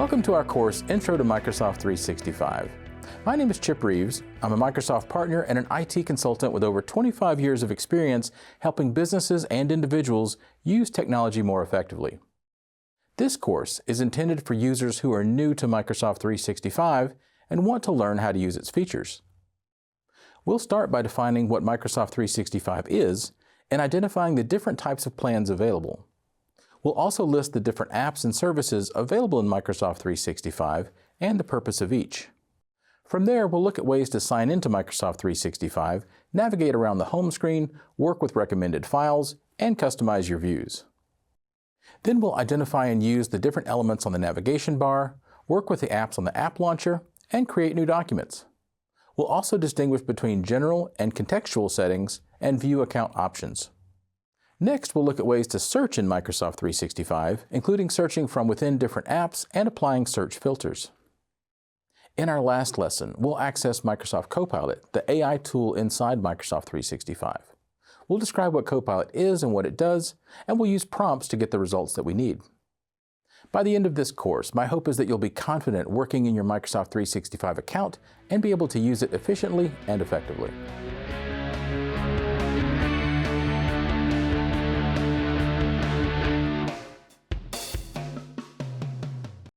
Welcome to our course, Intro to Microsoft 365. My name is Chip Reaves. I'm a Microsoft partner and an IT consultant with over 25 years of experience helping businesses and individuals use technology more effectively. This course is intended for users who are new to Microsoft 365 and want to learn how to use its features. We'll start by defining what Microsoft 365 is and identifying the different types of plans available. We'll also list the different apps and services available in Microsoft 365 and the purpose of each. From there, we'll look at ways to sign into Microsoft 365, navigate around the home screen, work with recommended files, and customize your views. Then we'll identify and use the different elements on the navigation bar, work with the apps on the app launcher, and create new documents. We'll also distinguish between general and contextual settings and view account options. Next, we'll look at ways to search in Microsoft 365, including searching from within different apps and applying search filters. In our last lesson, we'll access Microsoft Copilot, the AI tool inside Microsoft 365. We'll describe what Copilot is and what it does, and we'll use prompts to get the results that we need. By the end of this course, my hope is that you'll be confident working in your Microsoft 365 account and be able to use it efficiently and effectively.